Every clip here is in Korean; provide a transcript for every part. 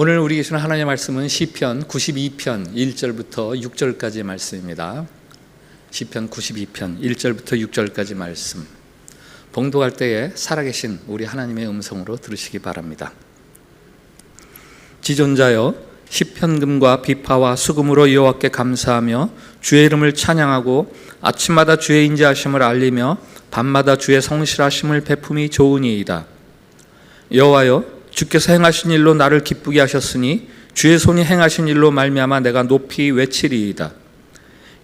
오늘 우리 계시는 하나님의 말씀은 시편 92편 1절부터 6절까지의 말씀입니다. 시편 92편 1절부터 6절까지 말씀, 봉독할 때에 살아계신 우리 하나님의 음성으로 들으시기 바랍니다. 지존자여, 시편금과 비파와 수금으로 여호와께 감사하며 주의 이름을 찬양하고 아침마다 주의 인자하심을 알리며 밤마다 주의 성실하심을 베품이 좋으니이다. 여호와여, 주께서 행하신 일로 나를 기쁘게 하셨으니 주의 손이 행하신 일로 말미암아 내가 높이 외치리이다.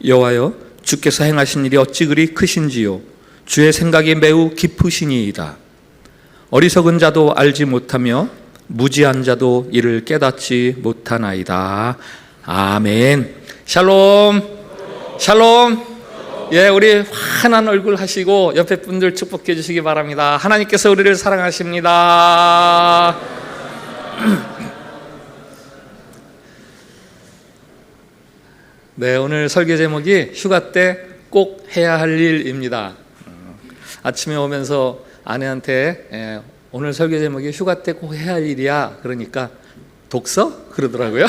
여호와여, 주께서 행하신 일이 어찌 그리 크신지요. 주의 생각이 매우 깊으시니이다. 어리석은 자도 알지 못하며 무지한 자도 이를 깨닫지 못하나이다. 아멘. 샬롬. 샬롬. 예, 우리 환한 얼굴 하시고 옆에 분들 축복해 주시기 바랍니다. 하나님께서 우리를 사랑하십니다. 네, 오늘 설교 제목이 휴가 때 꼭 해야 할 일입니다. 아침에 오면서 아내한테 오늘 설교 제목이 휴가 때 꼭 해야 할 일이야. 그러니까 독서? 그러더라고요.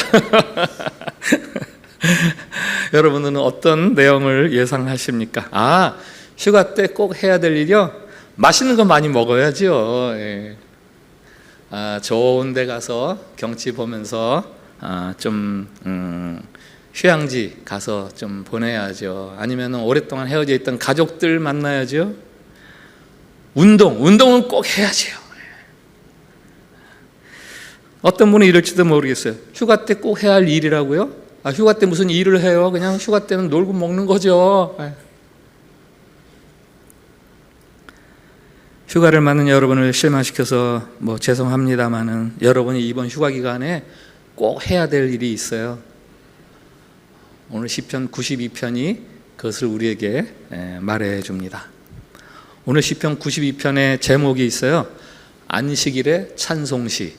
여러분은 어떤 내용을 예상하십니까? 휴가 때 꼭 해야 될 일이요? 맛있는 거 많이 먹어야죠. 예. 좋은 데 가서 경치 보면서 휴양지 가서 좀 보내야죠. 아니면 오랫동안 헤어져 있던 가족들 만나야죠. 운동은 꼭 해야죠. 어떤 분은 이럴지도 모르겠어요. 휴가 때 꼭 해야 할 일이라고요? 휴가 때 무슨 일을 해요? 그냥 휴가 때는 놀고 먹는 거죠. 휴가를 맞는 여러분을 실망시켜서 죄송합니다마는 여러분이 이번 휴가 기간에 꼭 해야 될 일이 있어요. 오늘 시편 92편이 그것을 우리에게 말해 줍니다. 오늘 시편 92편의 제목이 있어요. 안식일의 찬송시.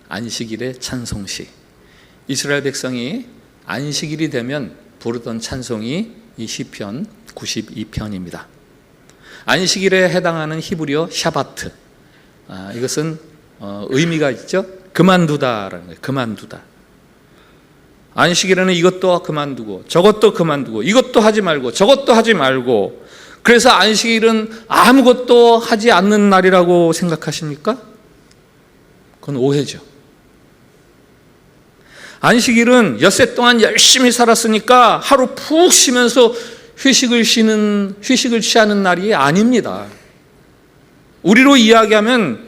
안식일의 찬송시. 이스라엘 백성이 안식일이 되면 부르던 찬송이 이 시편 92편입니다. 안식일에 해당하는 히브리어 샤바트. 이것은 의미가 있죠. 그만두다라는 거예요. 그만두다. 안식일에는 이것도 그만두고 저것도 그만두고 이것도 하지 말고 저것도 하지 말고, 그래서 안식일은 아무것도 하지 않는 날이라고 생각하십니까? 그건 오해죠. 안식일은 엿새 동안 열심히 살았으니까 하루 푹 쉬면서 휴식을 취하는 날이 아닙니다. 우리로 이야기하면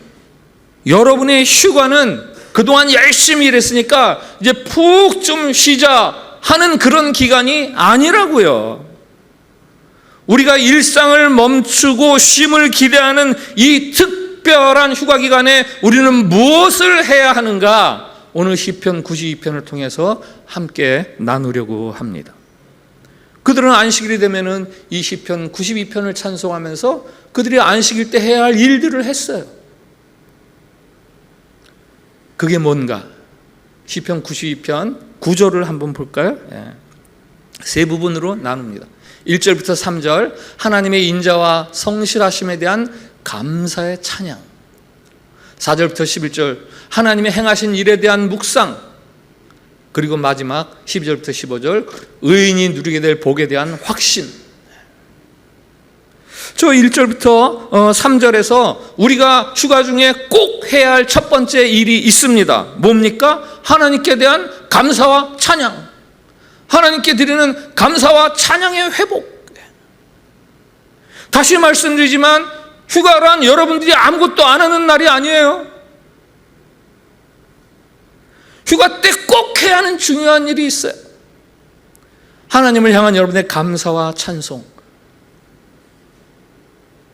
여러분의 휴가는 그동안 열심히 일했으니까 이제 푹 좀 쉬자 하는 그런 기간이 아니라고요. 우리가 일상을 멈추고 쉼을 기대하는 이 특별한 휴가 기간에 우리는 무엇을 해야 하는가? 오늘 시편 92편을 통해서 함께 나누려고 합니다. 그들은 안식일이 되면은 이 시편 92편을 찬송하면서 그들이 안식일 때 해야 할 일들을 했어요. 그게 뭔가? 시편 92편 9절을 한번 볼까요? 세 부분으로 나눕니다. 1절부터 3절, 하나님의 인자와 성실하심에 대한 감사의 찬양. 4절부터 11절, 하나님의 행하신 일에 대한 묵상. 그리고 마지막 12절부터 15절, 의인이 누리게 될 복에 대한 확신. 저 1절부터 3절에서 우리가 휴가 중에 꼭 해야 할 첫 번째 일이 있습니다. 뭡니까? 하나님께 대한 감사와 찬양. 하나님께 드리는 감사와 찬양의 회복. 다시 말씀드리지만 휴가란 여러분들이 아무것도 안 하는 날이 아니에요. 휴가 때 꼭 해야 하는 중요한 일이 있어요. 하나님을 향한 여러분의 감사와 찬송.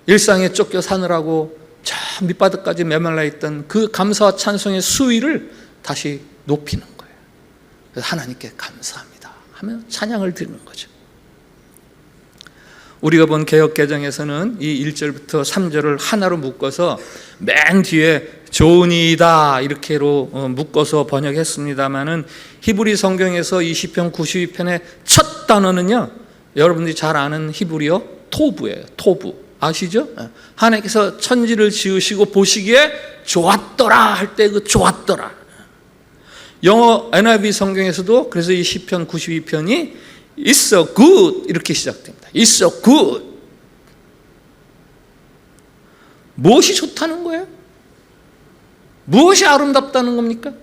일상에 쫓겨 사느라고 저 밑바닥까지 메말라 있던 그 감사와 찬송의 수위를 다시 높이는 거예요. 그래서 하나님께 감사합니다 하면 찬양을 드리는 거죠. 우리가 본 개역개정에서는 이 1절부터 3절을 하나로 묶어서 맨 뒤에 좋으니이다 이렇게로 묶어서 번역했습니다마는 히브리 성경에서 이 시편 92편의 첫 단어는요, 여러분들이 잘 아는 히브리어 토부예요. 토부. 아시죠? 하나님께서 천지를 지으시고 보시기에 좋았더라 할 때 그 좋았더라. 영어 NIV 성경에서도 그래서 이 시편 92편이 It's so good 이렇게 시작됩니다. It's so good. 무엇이 좋다는 거예요? 무엇이 아름답다는 겁니까?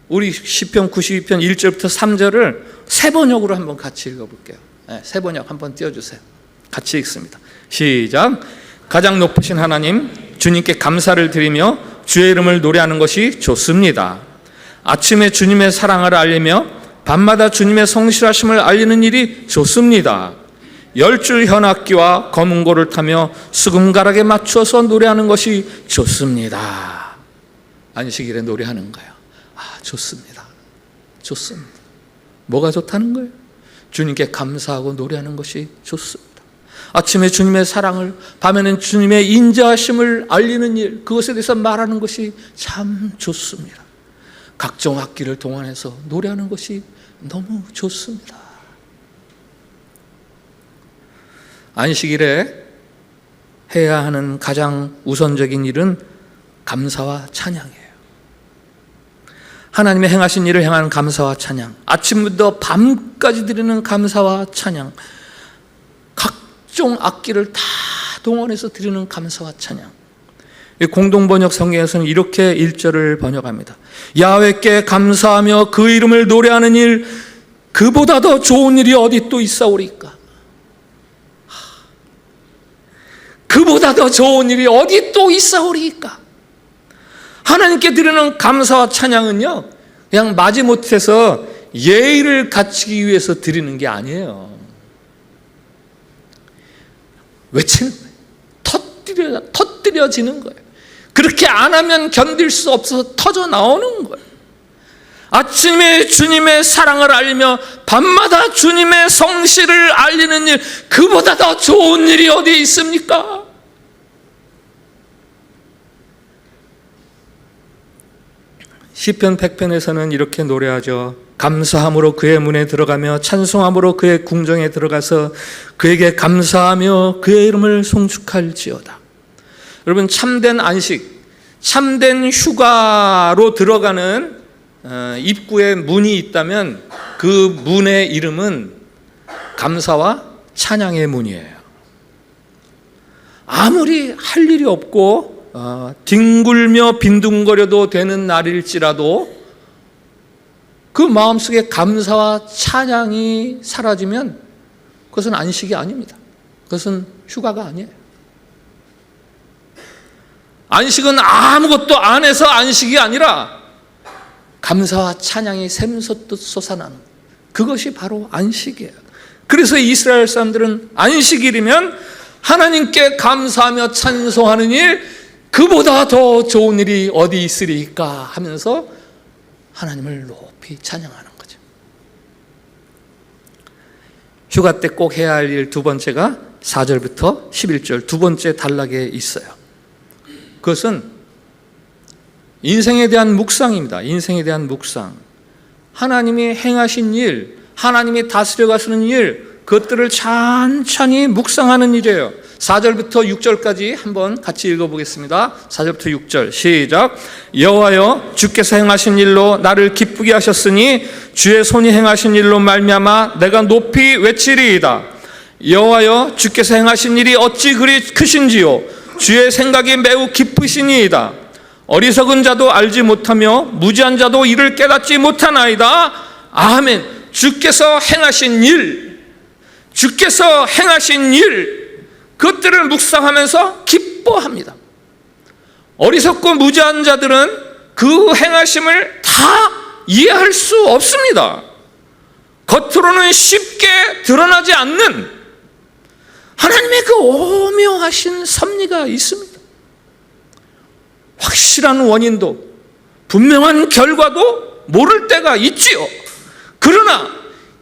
우리 시편 92편 1절부터 3절을 세 번역으로 한번 같이 읽어볼게요. 세 번역 한번 띄워주세요. 같이 읽습니다. 시작. 가장 높으신 하나님, 주님께 감사를 드리며 주의 이름을 노래하는 것이 좋습니다. 아침에 주님의 사랑을 알리며 밤마다 주님의 성실하심을 알리는 일이 좋습니다. 10줄 현악기와 검은고를 타며 수금가락에 맞춰서 노래하는 것이 좋습니다. 안식일에 노래하는 거예요. 좋습니다. 좋습니다. 뭐가 좋다는 거예요? 주님께 감사하고 노래하는 것이 좋습니다. 아침에 주님의 사랑을, 밤에는 주님의 인자하심을 알리는 일, 그것에 대해서 말하는 것이 참 좋습니다. 각종 악기를 동원해서 노래하는 것이 너무 좋습니다. 안식일에 해야 하는 가장 우선적인 일은 감사와 찬양이에요. 하나님의 행하신 일을 향한 감사와 찬양, 아침부터 밤까지 드리는 감사와 찬양, 각종 악기를 다 동원해서 드리는 감사와 찬양. 공동번역 성경에서는 이렇게 1절을 번역합니다. 야훼께 감사하며 그 이름을 노래하는 일, 그보다 더 좋은 일이 어디 또 있사오리까? 그보다 더 좋은 일이 어디 또 있사오리까? 하나님께 드리는 감사와 찬양은요, 그냥 마지못해서 예의를 갖추기 위해서 드리는 게 아니에요. 외치는 거예요. 터뜨려지는 거예요. 그렇게 안 하면 견딜 수 없어서 터져 나오는 거예요. 아침에 주님의 사랑을 알리며 밤마다 주님의 성실을 알리는 일, 그보다 더 좋은 일이 어디 있습니까? 시편 100편에서는 이렇게 노래하죠. 감사함으로 그의 문에 들어가며 찬송함으로 그의 궁정에 들어가서 그에게 감사하며 그의 이름을 송축할지어다. 여러분, 참된 안식, 참된 휴가로 들어가는 입구에 문이 있다면 그 문의 이름은 감사와 찬양의 문이에요. 아무리 할 일이 없고 뒹굴며 빈둥거려도 되는 날일지라도 그 마음속에 감사와 찬양이 사라지면 그것은 안식이 아닙니다. 그것은 휴가가 아니에요. 안식은 아무것도 안 해서 안식이 아니라 감사와 찬양이 샘솟듯 솟아나는, 그것이 바로 안식이에요. 그래서 이스라엘 사람들은 안식일이면 하나님께 감사하며 찬송하는 일, 그보다 더 좋은 일이 어디 있으리까 하면서 하나님을 높이 찬양하는 거죠. 휴가 때 꼭 해야 할 일 두 번째가 4절부터 11절 두 번째 단락에 있어요. 그것은 인생에 대한 묵상입니다. 인생에 대한 묵상. 하나님이 행하신 일, 하나님이 다스려 가시는 일, 그것들을 천천히 묵상하는 일이에요. 4절부터 6절까지 한번 같이 읽어보겠습니다. 4절부터 6절 시작. 여호와여, 주께서 행하신 일로 나를 기쁘게 하셨으니 주의 손이 행하신 일로 말미암아 내가 높이 외치리이다. 여호와여, 주께서 행하신 일이 어찌 그리 크신지요. 주의 생각이 매우 깊으시니이다. 어리석은 자도 알지 못하며 무지한 자도 이를 깨닫지 못하나이다. 아멘. 주께서 행하신 일, 주께서 행하신 일, 그것들을 묵상하면서 기뻐합니다. 어리석고 무지한 자들은 그 행하심을 다 이해할 수 없습니다. 겉으로는 쉽게 드러나지 않는 하나님의 그 오묘하신 섭리가 있습니다. 확실한 원인도 분명한 결과도 모를 때가 있지요. 그러나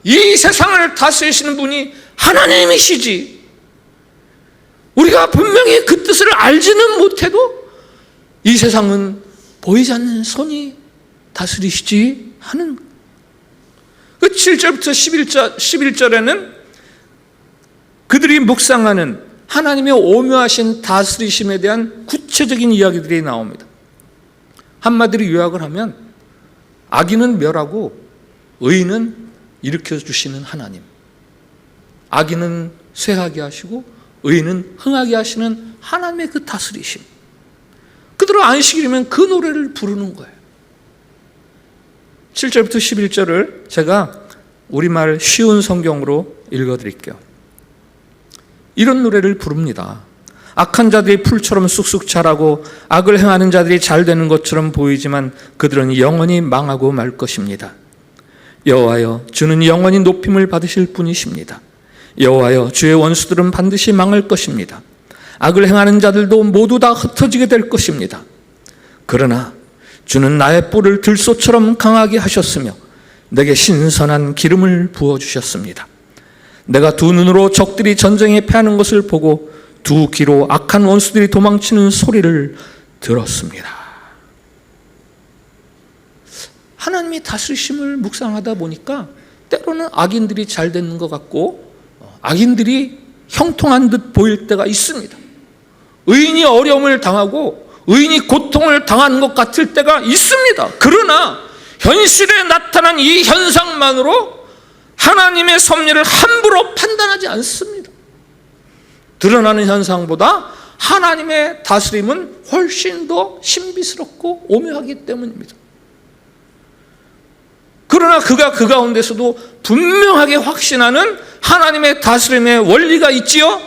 이 세상을 다스리시는 분이 하나님이시지, 우리가 분명히 그 뜻을 알지는 못해도 이 세상은 보이지 않는 손이 다스리시지 하는, 그 7절부터 11절에는 그들이 묵상하는 하나님의 오묘하신 다스리심에 대한 구체적인 이야기들이 나옵니다. 한마디로 요약을 하면 악인은 멸하고 의인은 일으켜주시는 하나님, 악인은 쇠하게 하시고 의인은 흥하게 하시는 하나님의 그 다스리심, 그대로 안식일이면 그 노래를 부르는 거예요. 7절부터 11절을 제가 우리말 쉬운 성경으로 읽어드릴게요. 이런 노래를 부릅니다. 악한 자들이 풀처럼 쑥쑥 자라고 악을 행하는 자들이 잘 되는 것처럼 보이지만 그들은 영원히 망하고 말 것입니다. 여호와여, 주는 영원히 높임을 받으실 분이십니다. 여호와여, 주의 원수들은 반드시 망할 것입니다. 악을 행하는 자들도 모두 다 흩어지게 될 것입니다. 그러나 주는 나의 뿔을 들소처럼 강하게 하셨으며 내게 신선한 기름을 부어주셨습니다. 내가 두 눈으로 적들이 전쟁에 패하는 것을 보고 두 귀로 악한 원수들이 도망치는 소리를 들었습니다. 하나님이 다스리심을 묵상하다 보니까 때로는 악인들이 잘 되는 것 같고 악인들이 형통한 듯 보일 때가 있습니다. 의인이 어려움을 당하고 의인이 고통을 당하는 것 같을 때가 있습니다. 그러나 현실에 나타난 이 현상만으로 하나님의 섭리를 함부로 판단하지 않습니다. 드러나는 현상보다 하나님의 다스림은 훨씬 더 신비스럽고 오묘하기 때문입니다. 그러나 그가 그 가운데서도 분명하게 확신하는 하나님의 다스림의 원리가 있지요.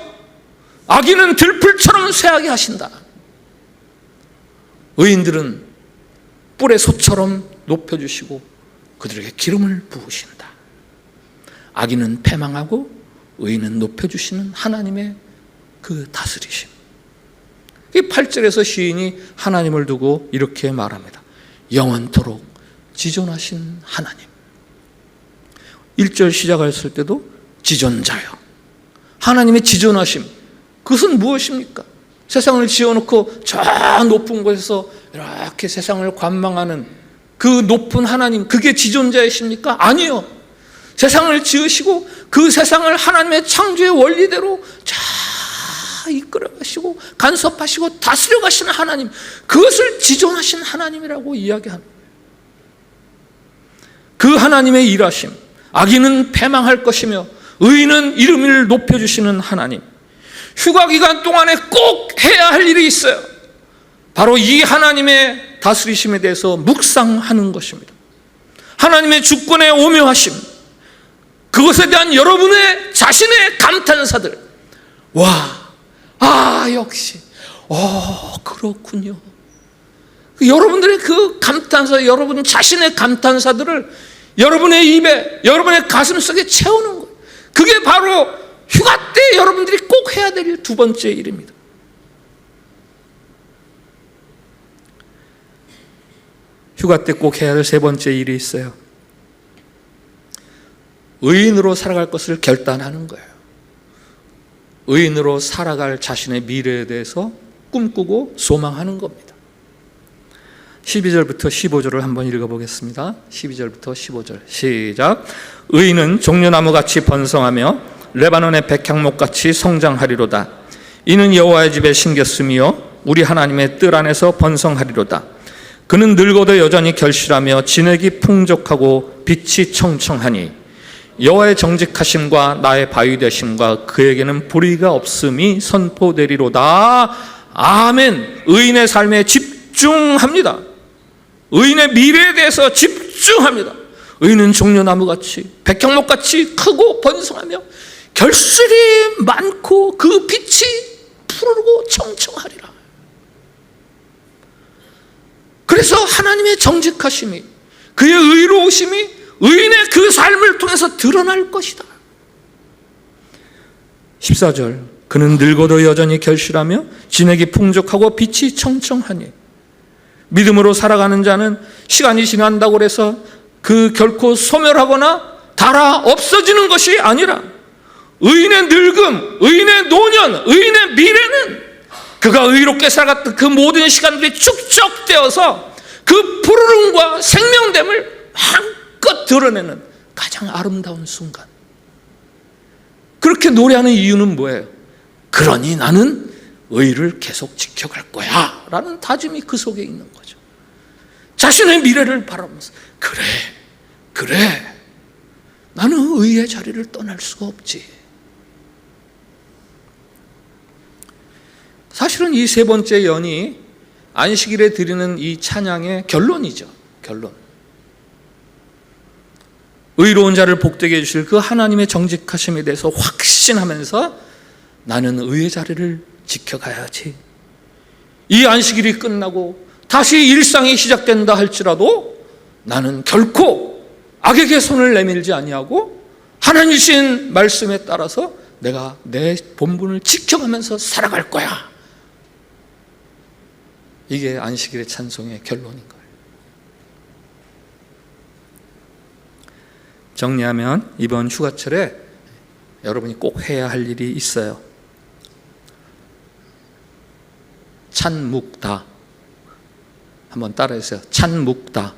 악인은 들풀처럼 쇠하게 하신다. 의인들은 뿔의 소처럼 높여주시고 그들에게 기름을 부으신다. 악인은 패망하고 의인은 높여주시는 하나님의 그 다스리심. 이 8절에서 시인이 하나님을 두고 이렇게 말합니다. 영원토록 지존하신 하나님. 1절 시작했을 때도 지존자요. 하나님의 지존하심, 그것은 무엇입니까? 세상을 지어놓고 저 높은 곳에서 이렇게 세상을 관망하는 그 높은 하나님, 그게 지존자이십니까? 아니요. 세상을 지으시고 그 세상을 하나님의 창조의 원리대로 잘 이끌어가시고 간섭하시고 다스려가시는 하나님, 그것을 지존하신 하나님이라고 이야기합니다. 그 하나님의 일하심, 악인은 패망할 것이며 의인은 이름을 높여주시는 하나님. 휴가 기간 동안에 꼭 해야 할 일이 있어요. 바로 이 하나님의 다스리심에 대해서 묵상하는 것입니다. 하나님의 주권의 오묘하심, 그것에 대한 여러분의 자신의 감탄사들. 역시 그렇군요. 여러분들의 그 감탄사, 여러분 자신의 감탄사들을 여러분의 입에, 여러분의 가슴속에 채우는 거예요. 그게 바로 휴가 때 여러분들이 꼭 해야 될 두 번째 일입니다. 휴가 때 꼭 해야 될 세 번째 일이 있어요. 의인으로 살아갈 것을 결단하는 거예요. 의인으로 살아갈 자신의 미래에 대해서 꿈꾸고 소망하는 겁니다. 12절부터 15절을 한번 읽어보겠습니다. 12절부터 15절 시작. 의인은 종려나무같이 번성하며 레바논의 백향목같이 성장하리로다. 이는 여호와의 집에 심겼으며 우리 하나님의 뜰 안에서 번성하리로다. 그는 늙어도 여전히 결실하며 진액이 풍족하고 빛이 청청하니 여호와의 정직하심과 나의 바위 되심과 그에게는 불의가 없음이 선포되리로다. 아멘. 의인의 삶에 집중합니다. 의인의 미래에 대해서 집중합니다. 의인은 종려나무같이 백향목같이 크고 번성하며 결실이 많고 그 빛이 푸르고 청청하리라. 그래서 하나님의 정직하심이, 그의 의로우심이 의인의 그 삶을 통해서 드러날 것이다. 14절. 그는 늙어도 여전히 결실하며 진액이 풍족하고 빛이 청청하니. 믿음으로 살아가는 자는 시간이 지난다고 해서 그 결코 소멸하거나 닳아 없어지는 것이 아니라 의인의 늙음, 의인의 노년, 의인의 미래는 그가 의롭게 살아갔던 그 모든 시간들이 축적되어서 그 푸르름과 생명됨을 마음껏 드러내는 가장 아름다운 순간. 그렇게 노래하는 이유는 뭐예요? 그러니 나는 의를 계속 지켜갈 거야 라는 다짐이 그 속에 있는 거죠. 자신의 미래를 바라보면서 그래 나는 의의 자리를 떠날 수가 없지. 사실은 이 세 번째 연이 안식일에 드리는 이 찬양의 결론이죠. 결론. 의로운 자를 복되게 해주실 그 하나님의 정직하심에 대해서 확신하면서 나는 의의 자리를 지켜가야지. 이 안식일이 끝나고 다시 일상이 시작된다 할지라도 나는 결코 악에게 손을 내밀지 아니하고 하나님 주신 말씀에 따라서 내가 내 본분을 지켜가면서 살아갈 거야. 이게 안식일의 찬송의 결론인 거예요. 정리하면 이번 휴가철에 여러분이 꼭 해야 할 일이 있어요. 찬묵다. 한번 따라해주세요. 찬묵다.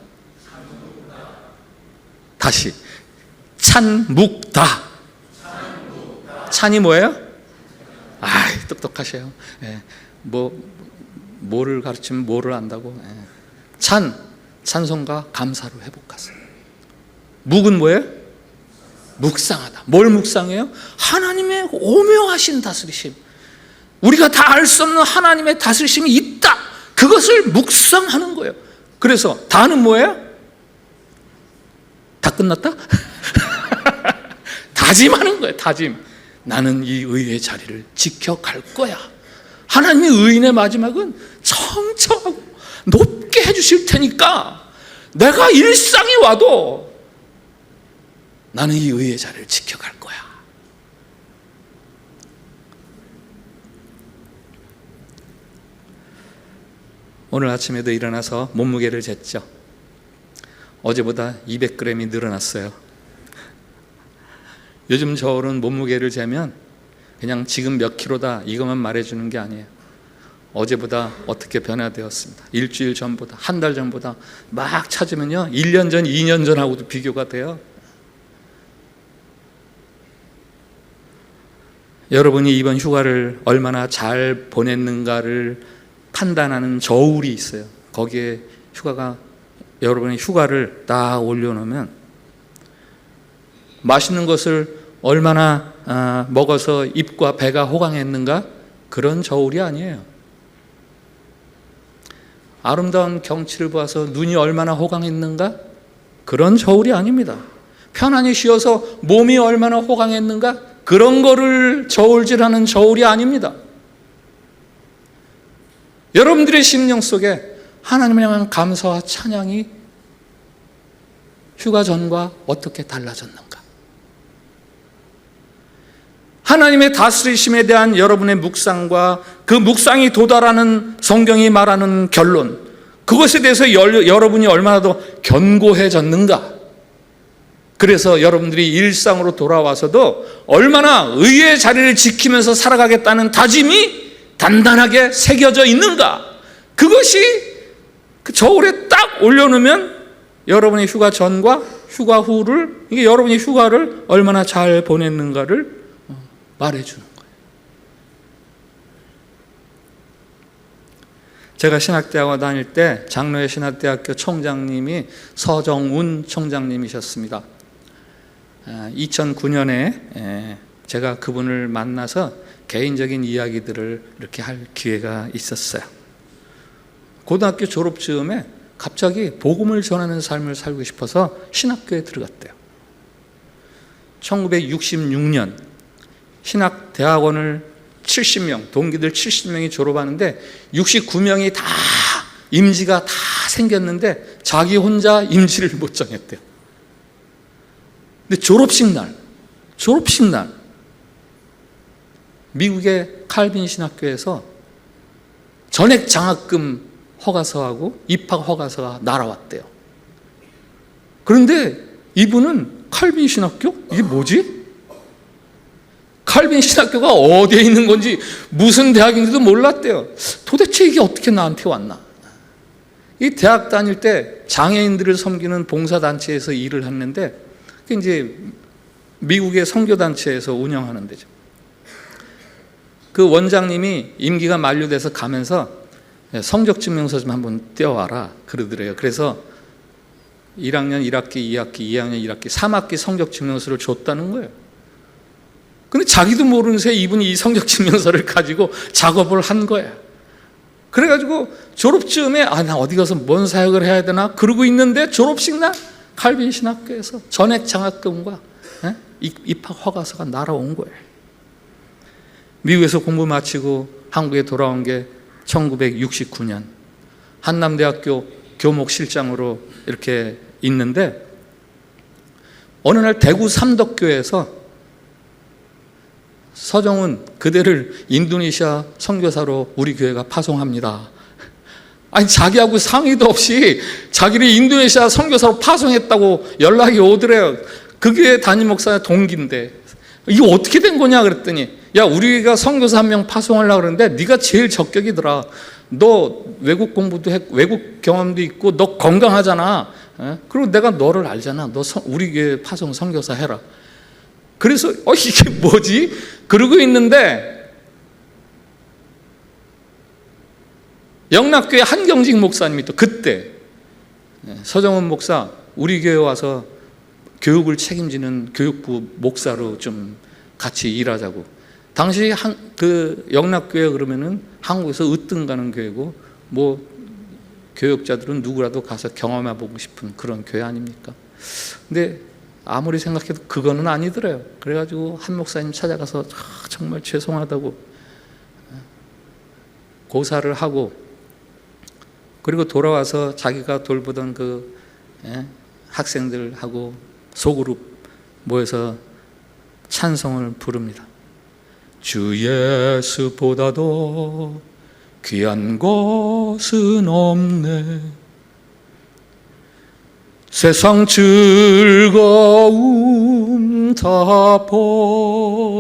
다시. 찬묵다. 찬이 뭐예요? 똑똑하셔요. 예. 뭐를 가르치면 뭐를 안다고. 예. 찬송과 감사로 회복하세요. 묵은 뭐예요? 묵상하다. 뭘 묵상해요? 하나님의 오묘하신 다스리심. 우리가 다 알 수 없는 하나님의 다스리심이 있다. 그것을 묵상하는 거예요. 그래서 다는 뭐예요? 다 끝났다? 다짐하는 거예요. 다짐. 나는 이 의의 자리를 지켜갈 거야. 하나님의 의인의 마지막은 청청하고 높게 해주실 테니까 내가 일상이 와도 나는 이 의의 자리를 지켜갈 거야. 오늘 아침에도 일어나서 몸무게를 쟀죠. 어제보다 200g이 늘어났어요. 요즘 저울은 몸무게를 재면 그냥 지금 몇 킬로다 이것만 말해주는 게 아니에요. 어제보다 어떻게 변화되었습니다. 일주일 전보다, 한 달 전보다 막 찾으면요 1년 전, 2년 전하고도 비교가 돼요. 여러분이 이번 휴가를 얼마나 잘 보냈는가를 판단하는 저울이 있어요. 거기에 여러분의 휴가를 딱 올려놓으면 맛있는 것을 얼마나 먹어서 입과 배가 호강했는가? 그런 저울이 아니에요. 아름다운 경치를 보아서 눈이 얼마나 호강했는가? 그런 저울이 아닙니다. 편안히 쉬어서 몸이 얼마나 호강했는가? 그런 거를 저울질하는 저울이 아닙니다. 여러분들의 심령 속에 하나님을 향한 감사와 찬양이 휴가 전과 어떻게 달라졌는가? 하나님의 다스리심에 대한 여러분의 묵상과 그 묵상이 도달하는 성경이 말하는 결론, 그것에 대해서 여러분이 얼마나 더 견고해졌는가? 그래서 여러분들이 일상으로 돌아와서도 얼마나 의의 자리를 지키면서 살아가겠다는 다짐이 단단하게 새겨져 있는가? 그것이 그 저울에 딱 올려놓으면 여러분의 휴가 전과 휴가 후를, 이게 여러분이 휴가를 얼마나 잘 보냈는가를 말해주는 거예요. 제가 신학대학원 다닐 때 장로회 신학대학교 총장님이 서정운 총장님이셨습니다. 2009년에 제가 그분을 만나서 개인적인 이야기들을 이렇게 할 기회가 있었어요. 고등학교 졸업 즈음에 갑자기 복음을 전하는 삶을 살고 싶어서 신학교에 들어갔대요. 1966년 신학대학원을 70명, 동기들 70명이 졸업하는데 69명이 다 임지가 다 생겼는데 자기 혼자 임지를 못 정했대요. 근데 졸업식 날 미국의 칼빈 신학교에서 전액 장학금 허가서하고 입학 허가서가 날아왔대요. 그런데 이분은 칼빈 신학교? 이게 뭐지? 칼빈 신학교가 어디에 있는 건지 무슨 대학인지도 몰랐대요. 도대체 이게 어떻게 나한테 왔나? 이 대학 다닐 때 장애인들을 섬기는 봉사단체에서 일을 했는데 그게 이제 미국의 선교단체에서 운영하는 데죠. 그 원장님이 임기가 만료돼서 가면서 성적증명서 좀 한번 떼어와라 그러더래요. 그래서 1학년 1학기, 2학기, 2학년 1학기, 3학기 성적증명서를 줬다는 거예요. 근데 자기도 모르는 새에 이분이 이 성적증명서를 가지고 작업을 한 거예요. 그래가지고 졸업쯤에 나 어디 가서 뭔 사역을 해야 되나 그러고 있는데 졸업식 날 칼빈 신학교에서 전액 장학금과 입학 허가서가 날아온 거예요. 미국에서 공부 마치고 한국에 돌아온 게 1969년 한남대학교 교목실장으로 이렇게 있는데 어느 날 대구 삼덕교에서 서정훈 그대를 인도네시아 선교사로 우리 교회가 파송합니다. 아니 자기하고 상의도 없이 자기를 인도네시아 선교사로 파송했다고 연락이 오더래요. 그 교회 담임 목사의 동기인데 이거 어떻게 된 거냐 그랬더니 야 우리가 선교사 한 명 파송하려고 그러는데 네가 제일 적격이더라. 너 외국 공부도 했고 외국 경험도 있고 너 건강하잖아. 그리고 내가 너를 알잖아. 너 우리 교회 파송 선교사 해라. 그래서 이게 뭐지? 그러고 있는데 영락교회 한경직 목사님이 또 그때 서정훈 목사 우리 교회 와서 교육을 책임지는 교육부 목사로 좀 같이 일하자고. 당시 그 영락교회 그러면은 한국에서 으뜸 가는 교회고 뭐 교육자들은 누구라도 가서 경험해보고 싶은 그런 교회 아닙니까? 근데 아무리 생각해도 그거는 아니더래요. 그래가지고 한 목사님 찾아가서 정말 죄송하다고 고사를 하고 그리고 돌아와서 자기가 돌보던 그 학생들하고 소그룹 모여서 찬송을 부릅니다. 주 예수보다도 귀한 것은 없네. 세상 즐거움 다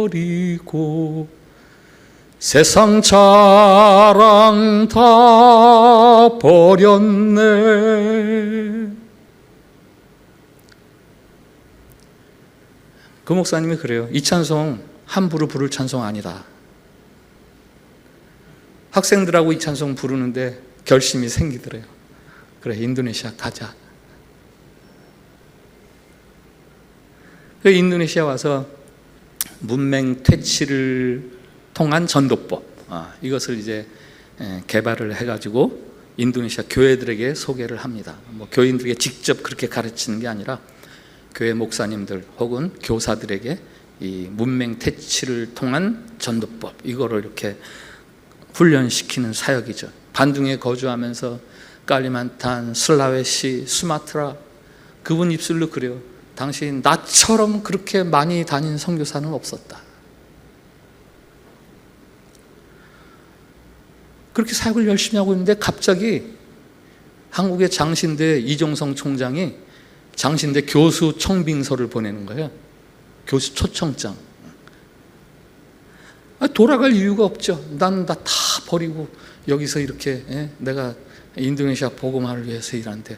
버리고 세상 자랑 다 버렸네. 그 목사님이 그래요. 이 찬송 함부로 부를 찬송 아니다. 학생들하고 이 찬송 부르는데 결심이 생기더래요. 그래 인도네시아 가자. 그 인도네시아 와서 문맹 퇴치를 통한 전도법 이것을 이제 개발을 해가지고 인도네시아 교회들에게 소개를 합니다. 뭐 교인들에게 직접 그렇게 가르치는 게 아니라 교회 목사님들 혹은 교사들에게 이 문맹 퇴치를 통한 전도법 이거를 이렇게 훈련시키는 사역이죠. 반둥에 거주하면서 깔리만탄, 슬라웨시, 수마트라 그분 입술로 그래요. 당시 나처럼 그렇게 많이 다닌 선교사는 없었다. 그렇게 사역을 열심히 하고 있는데 갑자기 한국의 장신대 이종성 총장이 장신대 교수 청빙서를 보내는 거예요. 교수 초청장. 돌아갈 이유가 없죠. 난 다 버리고 여기서 이렇게 내가 인도네시아 복음화를 위해서 일하는데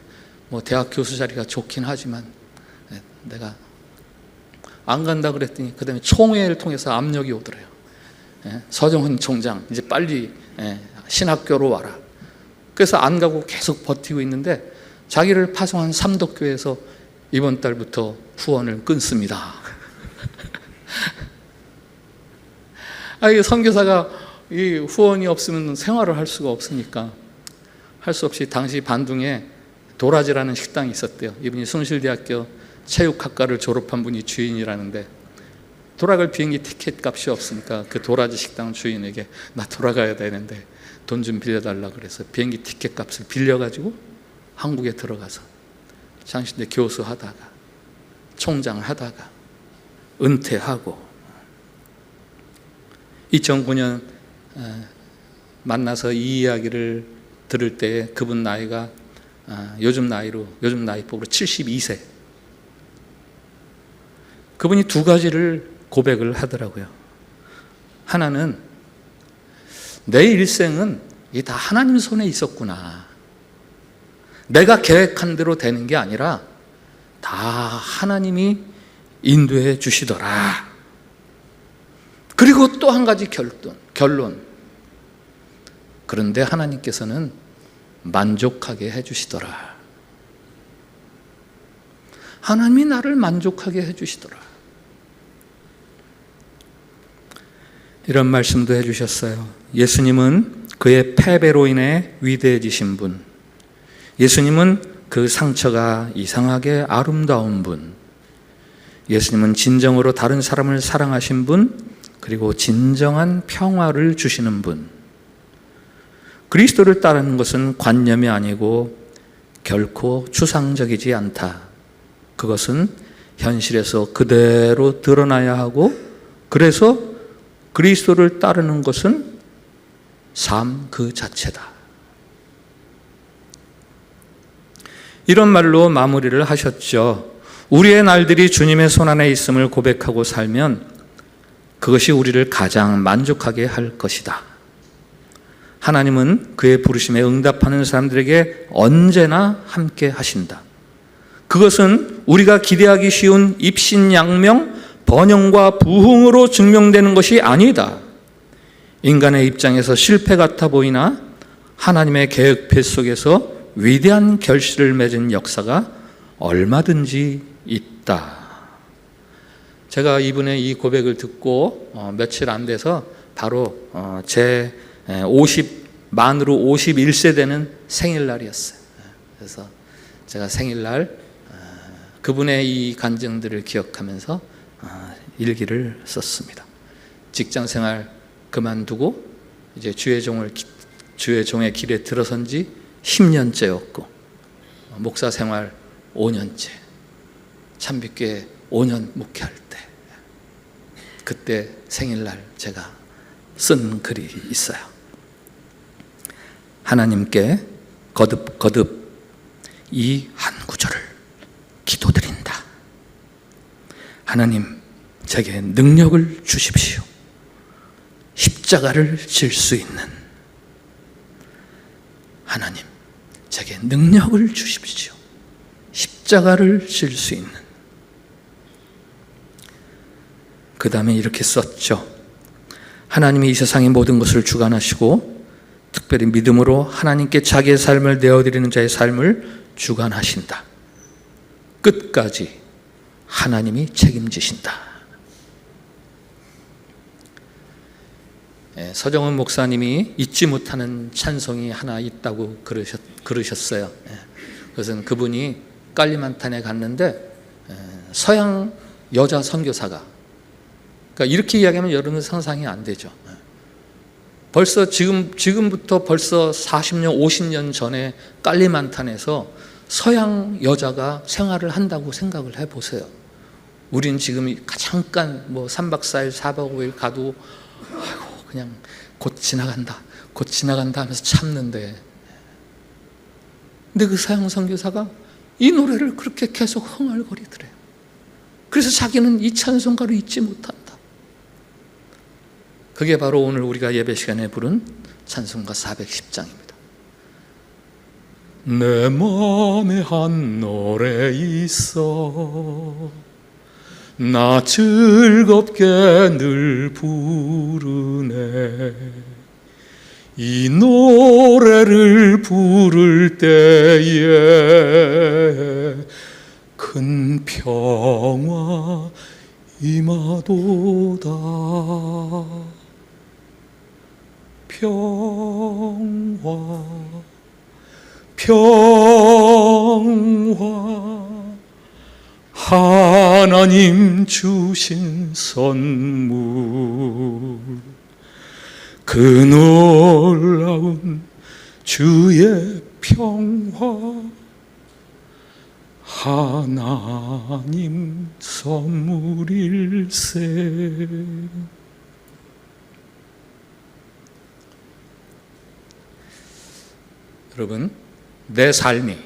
뭐 대학 교수 자리가 좋긴 하지만 내가 안 간다 그랬더니 그 다음에 총회를 통해서 압력이 오더래요. 서정훈 총장 이제 빨리 신학교로 와라. 그래서 안 가고 계속 버티고 있는데 자기를 파송한 삼덕교에서 이번 달부터 후원을 끊습니다. 이 선교사가 이 후원이 없으면 생활을 할 수가 없으니까 할 수 없이 당시 반둥에 도라지라는 식당이 있었대요. 이분이 숭실대학교 체육학과를 졸업한 분이 주인이라는데 돌아갈 비행기 티켓 값이 없으니까 그 도라지 식당 주인에게 나 돌아가야 되는데 돈 좀 빌려달라 그래서 비행기 티켓 값을 빌려가지고 한국에 들어가서 장신대 교수 하다가 총장 하다가 은퇴하고 2009년 만나서 이 이야기를 들을 때 그분 나이가 요즘 나이법으로 72세. 그분이 두 가지를 고백을 하더라고요. 하나는 내 일생은 이게 다 하나님 손에 있었구나. 내가 계획한 대로 되는 게 아니라 다 하나님이 인도해 주시더라. 그리고 또 한 가지 결론. 그런데 하나님께서는 만족하게 해주시더라. 하나님이 나를 만족하게 해주시더라. 이런 말씀도 해주셨어요. 예수님은 그의 패배로 인해 위대해지신 분, 예수님은 그 상처가 이상하게 아름다운 분, 예수님은 진정으로 다른 사람을 사랑하신 분, 그리고 진정한 평화를 주시는 분. 그리스도를 따르는 것은 관념이 아니고 결코 추상적이지 않다. 그것은 현실에서 그대로 드러나야 하고, 그래서 그리스도를 따르는 것은 삶 그 자체다. 이런 말로 마무리를 하셨죠. 우리의 날들이 주님의 손안에 있음을 고백하고 살면 그것이 우리를 가장 만족하게 할 것이다. 하나님은 그의 부르심에 응답하는 사람들에게 언제나 함께 하신다. 그것은 우리가 기대하기 쉬운 입신양명, 번영과 부흥으로 증명되는 것이 아니다. 인간의 입장에서 실패 같아 보이나 하나님의 계획 속에서 위대한 결실을 맺은 역사가 얼마든지 있다. 제가 이분의 이 고백을 듣고 며칠 안 돼서 바로 제 만으로 51세 되는 생일날이었어요. 그래서 제가 생일날 그분의 이 간증들을 기억하면서 일기를 썼습니다. 직장생활 그만두고 이제 주의 종의 길에 들어선 지 10년째였고, 목사 생활 5년째, 참빛교회 5년 목회할 때, 그때 생일날 제가 쓴 글이 있어요. 하나님께 거듭 이 한 구절을 기도드린다. 하나님, 제게 능력을 주십시오. 십자가를 질 수 있는 하나님, 제게 능력을 주십시오. 십자가를 질 수 있는. 그 다음에 이렇게 썼죠. 하나님이 이 세상의 모든 것을 주관하시고 특별히 믿음으로 하나님께 자기의 삶을 내어드리는 자의 삶을 주관하신다. 끝까지 하나님이 책임지신다. 서정은 목사님이 잊지 못하는 찬송이 하나 있다고 그러셨어요. 그것은 그분이 깔리만탄에 갔는데 서양 여자 선교사가, 그러니까 이렇게 이야기하면 여러분 상상이 안 되죠. 벌써 지금부터 벌써 40년, 50년 전에 깔리만탄에서 서양 여자가 생활을 한다고 생각을 해보세요. 우린 지금 잠깐 3박 4일, 4박 5일 가도 아이고 그냥 곧 지나간다 하면서 참는데, 근데 그 서양 선교사가 이 노래를 그렇게 계속 흥얼거리더래요. 그래서 자기는 이 찬송가를 잊지 못한다. 그게 바로 오늘 우리가 예배 시간에 부른 찬송가 410장입니다. 내 마음에 한 노래 있어, 나 즐겁게 늘 부르네. 이 노래를 부를 때에 큰 평화 임하도다. 평화 하나님 주신 선물, 그 놀라운 주의 평화, 하나님 선물일세. 여러분, 내 삶이,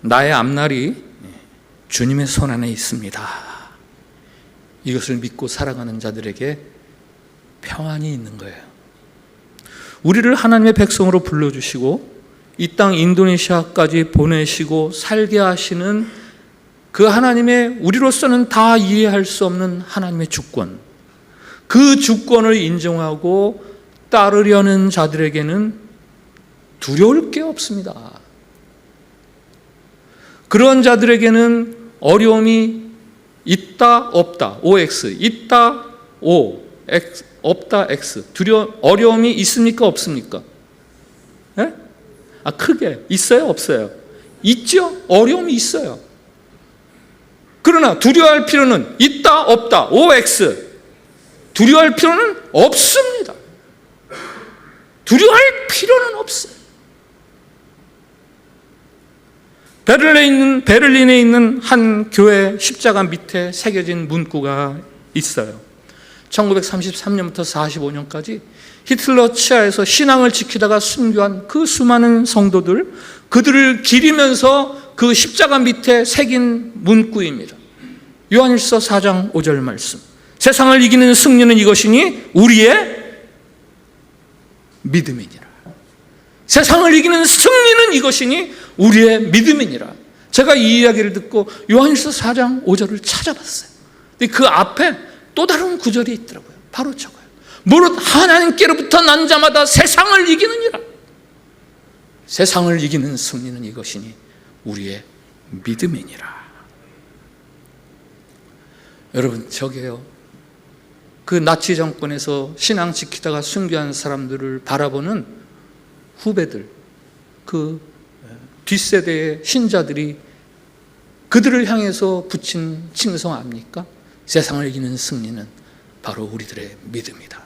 나의 앞날이 주님의 손 안에 있습니다. 이것을 믿고 살아가는 자들에게 평안이 있는 거예요. 우리를 하나님의 백성으로 불러주시고 이 땅 인도네시아까지 보내시고 살게 하시는 그 하나님의, 우리로서는 다 이해할 수 없는 하나님의 주권, 그 주권을 인정하고 따르려는 자들에게는 두려울 게 없습니다. 그런 자들에게는 어려움이 있다 없다 OX, 있다 O, X, 없다 X. 어려움이 있습니까 없습니까? 네? 크게 있어요 없어요? 있죠. 어려움이 있어요. 그러나 두려워할 필요는 있다 없다 OX. 두려워할 필요는 없습니다. 두려워할 필요는 없어요. 베를린에 있는 한 교회 십자가 밑에 새겨진 문구가 있어요. 1933년부터 45년까지 히틀러 치하에서 신앙을 지키다가 순교한 그 수많은 성도들, 그들을 기리면서 그 십자가 밑에 새긴 문구입니다. 요한일서 4장 5절 말씀. 세상을 이기는 승리는 이것이니 우리의 믿음이니라. 세상을 이기는 승리는 이것이니 우리의 믿음이니라. 제가 이 이야기를 듣고 요한일서 4장 5절을 찾아봤어요. 근데 그 앞에 또 다른 구절이 있더라고요. 바로 저거예요. 무릇 하나님께로부터 난 자마다 세상을 이기느니라. 세상을 이기는 승리는 이것이니 우리의 믿음이니라. 여러분, 저게요, 그 나치 정권에서 신앙 지키다가 순교한 사람들을 바라보는 후배들, 그 뒷세대의 신자들이 그들을 향해서 붙인 칭송 압니까? 세상을 이기는 승리는 바로 우리들의 믿음이다.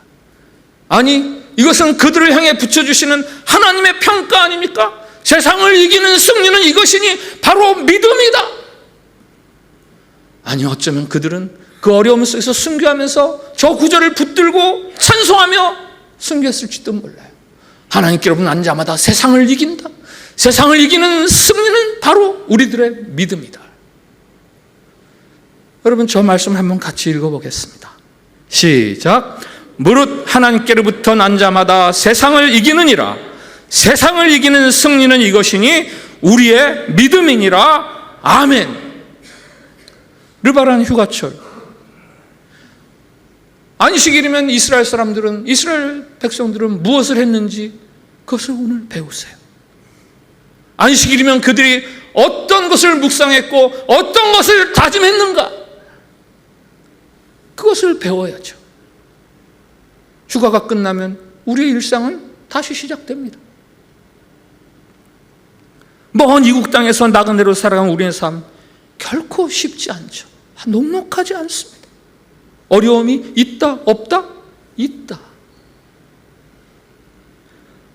아니, 이것은 그들을 향해 붙여주시는 하나님의 평가 아닙니까? 세상을 이기는 승리는 이것이니 바로 믿음이다. 아니, 어쩌면 그들은 그 어려움 속에서 순교하면서 저 구절을 붙들고 찬송하며 순교했을지도 몰라요. 하나님께로부터 난 자마다 세상을 이긴다. 세상을 이기는 승리는 바로 우리들의 믿음이다. 여러분, 저 말씀 한번 같이 읽어보겠습니다. 시작. 무릇 하나님께로부터 난 자마다 세상을 이기느니라. 세상을 이기는 승리는 이것이니 우리의 믿음이니라. 아멘. 르바란 휴가철, 안식일이면 이스라엘 사람들은, 이스라엘 백성들은 무엇을 했는지 그것을 오늘 배우세요. 안식일이면 그들이 어떤 것을 묵상했고 어떤 것을 다짐했는가, 그것을 배워야죠. 휴가가 끝나면 우리의 일상은 다시 시작됩니다. 먼 이국 땅에서 나그네로 살아간 우리의 삶 결코 쉽지 않죠. 녹록하지 않습니다. 어려움이 있다 없다? 있다.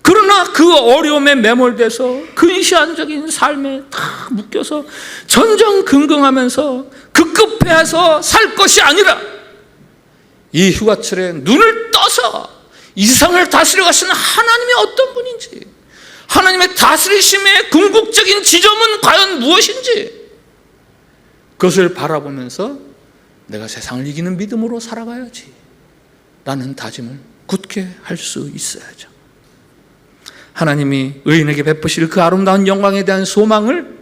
그러나 그 어려움에 매몰돼서 근시안적인 삶에 다 묶여서 전전긍긍하면서 급급해서 살 것이 아니라 이 휴가철에 눈을 떠서 이 세상을 다스려 가시는 하나님이 어떤 분인지, 하나님의 다스리심의 궁극적인 지점은 과연 무엇인지, 그것을 바라보면서 내가 세상을 이기는 믿음으로 살아가야지 라는 다짐을 굳게 할 수 있어야죠. 하나님이 의인에게 베푸실 그 아름다운 영광에 대한 소망을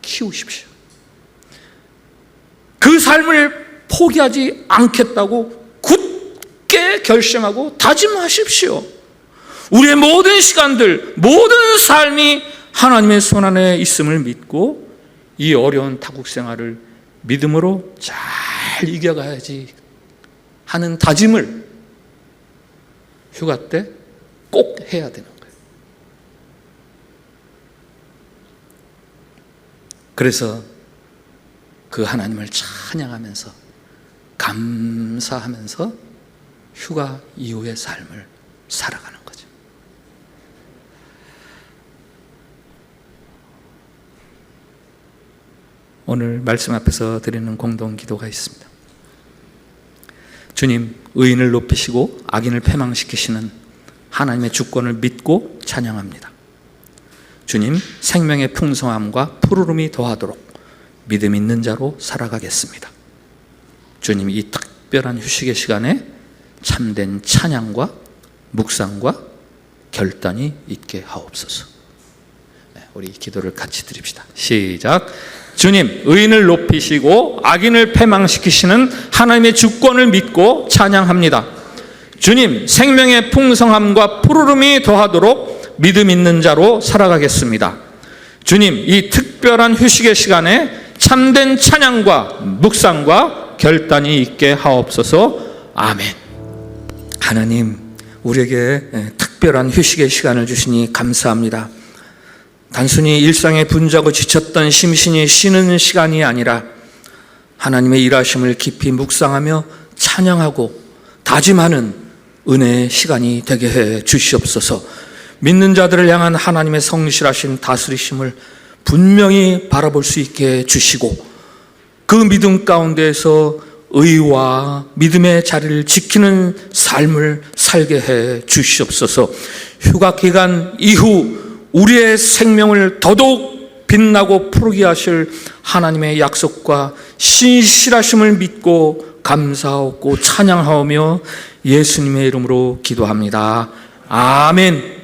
키우십시오. 그 삶을 포기하지 않겠다고 굳게 결심하고 다짐하십시오. 우리의 모든 시간들, 모든 삶이 하나님의 손 안에 있음을 믿고 이 어려운 타국 생활을 믿음으로 잘 이겨가야지 하는 다짐을 휴가 때 꼭 해야 되는 거예요. 그래서 그 하나님을 찬양하면서 감사하면서 휴가 이후의 삶을 살아가는 거죠. 오늘 말씀 앞에서 드리는 공동 기도가 있습니다. 주님, 의인을 높이시고 악인을 패망시키시는 하나님의 주권을 믿고 찬양합니다. 주님, 생명의 풍성함과 푸르름이 더하도록 믿음 있는 자로 살아가겠습니다. 주님, 이 특별한 휴식의 시간에 참된 찬양과 묵상과 결단이 있게 하옵소서. 우리 기도를 같이 드립시다. 시작. 주님, 의인을 높이시고 악인을 패망시키시는 하나님의 주권을 믿고 찬양합니다. 주님 생명의 풍성함과 푸르름이 더하도록 믿음 있는 자로 살아가겠습니다. 주님 이 특별한 휴식의 시간에 참된 찬양과 묵상과 결단이 있게 하옵소서. 아멘. 하나님 우리에게 특별한 휴식의 시간을 주시니 감사합니다. 단순히 일상에 분주하고 지쳤던 심신이 쉬는 시간이 아니라 하나님의 일하심을 깊이 묵상하며 찬양하고 다짐하는 은혜의 시간이 되게 해 주시옵소서. 믿는 자들을 향한 하나님의 성실하신 다스리심을 분명히 바라볼 수 있게 해 주시고 그 믿음 가운데에서 의와 믿음의 자리를 지키는 삶을 살게 해 주시옵소서. 휴가 기간 이후 우리의 생명을 더더욱 빛나고 푸르게 하실 하나님의 약속과 신실하심을 믿고 감사하고 찬양하오며 예수님의 이름으로 기도합니다. 아멘.